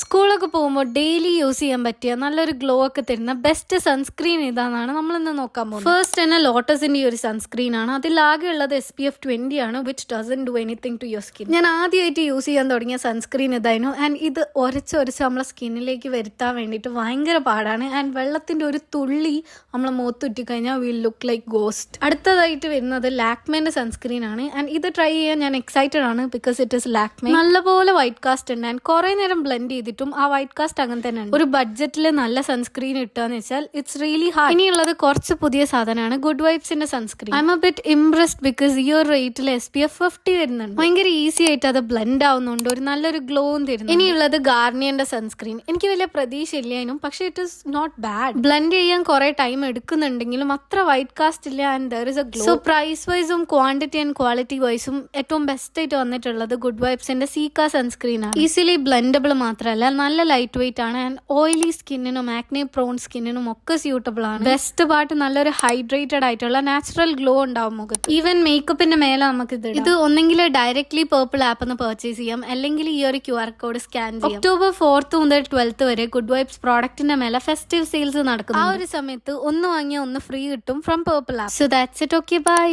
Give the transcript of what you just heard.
സ്കൂളൊക്കെ പോകുമ്പോൾ daily use ചെയ്യാൻ പറ്റിയ നല്ലൊരു ഗ്ലോ ഒക്കെ തരുന്ന ബെസ്റ്റ് സൺസ്ക്രീൻ ഏതാണെന്നാണ് നമ്മളിന്ന് നോക്കാൻ പോകുന്നത്. ഫസ്റ്റ് തന്നെ ലോട്ടസിന്റെ ഈ ഒരു സൺസ്ക്രീൻ ആണ്. അതിലാകെ ഉള്ളത് SPF 20 ആണ്, which doesn't do anything to your skin. ഞാൻ ആദ്യമായിട്ട് യൂസ് ചെയ്യാൻ തുടങ്ങിയ സൺസ്ക്രീൻ ഇതായിരുന്നു. ആൻഡ് ഇത് ഒരച്ച് നമ്മളെ സ്കിന്നിലേക്ക് വരുത്താൻ വേണ്ടിയിട്ട് ഭയങ്കര പാടാണ്. ആൻഡ് വെള്ളത്തിന്റെ ഒരു തുള്ളി നമ്മളെ മുഖത്തുറ്റി കഴിഞ്ഞാൽ വിൽ ലുക്ക് ലൈക്ക് ഗോസ്റ്റ്. അടുത്തതായിട്ട് വരുന്നത് ലാക്മേന്റെ സൺസ്ക്രീൻ ആണ്. ആൻഡ് ഇത് ട്രൈ ചെയ്യാൻ ഞാൻ എക്സൈറ്റഡ് ആണ്, ബിക്കോസ് ഇറ്റ് ഇസ് ലാക്മേ. നല്ലപോലെ വൈറ്റ് കാസ്റ്റ് ഉണ്ട്. ആൻഡ് കുറെ നേരം ബ്ലെൻഡ് ചെയ്തിട്ടും ആ വൈറ്റ് കാസ്റ്റ് അങ്ങനെ തന്നെ ഉണ്ട്. ഒരു ബഡ്ജറ്റിൽ നല്ല സൺസ്ക്രീൻ ഇട്ടാന്ന് വെച്ചാൽ ഇറ്റ്സ് റിയലി ഹാർഡ്. ഇനിയുള്ളത് കുറച്ച് പുതിയ സാധനമാണ്, ഗുഡ് വൈബ്സിന്റെ sunscreen. I'm a bit impressed because ഈ ഒരു റേറ്റിൽ SPF 50 വരുന്നുണ്ട്. ഭയങ്കര ഈസി ആയിട്ട് അത് ബ്ലെൻഡ് ആവുന്നുണ്ട്, ഒരു നല്ലൊരു ഗ്ലോവും തരുന്നു. ഇനിയുള്ളത് ഗാർണിയറിന്റെ സൺസ്ക്രീൻ. എനിക്ക് വലിയ പ്രതീക്ഷ ഇല്ലായിരുന്നു, പക്ഷെ it is not bad. Blend ചെയ്യാൻ കുറെ ടൈം എടുക്കുന്നുണ്ടെങ്കിലും അത്ര വൈറ്റ് കാസ്റ്റ് ഇല്ല. And there is a glow. So price വൈസും ക്വാണ്ടിറ്റി ആൻഡ് ക്വാളിറ്റി വൈസും ഏറ്റവും ബെസ്റ്റ് ആയിട്ട് വന്നിട്ടുള്ളത് ഗുഡ് വൈബ്സിന്റെ സീക്ക സൺസ്ക്രീൻ ആണ്. ഈസിലി ബ്ലെൻഡബിൾ മാത്രമല്ല, നല്ല ലൈറ്റ് വെയിറ്റ് ആണ്. ആൻഡ് ഓയിലി സ്കിന്നിനും ആക്നെ പ്രോൺ സ്കിന്നിനും ഒക്കെ സ്യൂട്ടബിൾ ആണ്. ബെസ്റ്റ് പാർട്ട് നല്ലൊരു ഹൈഡ്രേറ്റഡ് ആയിട്ടുള്ള നാച്ചുറൽ ഗ്ലോ ഉണ്ടാവും മുഖത്ത്. ഈവൻ മേക്കപ്പിന്റെ മേലെ നമുക്ക് ഇത് ഒന്നെങ്കിൽ ഡയറക്ട്ലി പേർപ്പിൾ ആപ്പ് നിന്ന് പർച്ചേസ് ചെയ്യാം, അല്ലെങ്കിൽ ഈ ഒരു QR കോഡ് സ്കാൻ ചെയ്യാം. October 4th മുതൽ 12th വരെ ഗുഡ് വൈബ്സ് പ്രോഡക്റ്റിന്റെ മേലെ ഫെസ്റ്റീവ് സെയിൽസ് നടക്കും. ആ ഒരു സമയത്ത് ഒന്ന് വാങ്ങിയാൽ ഒന്ന് ഫ്രീ കിട്ടും from purple app. So that's it. Okay, by.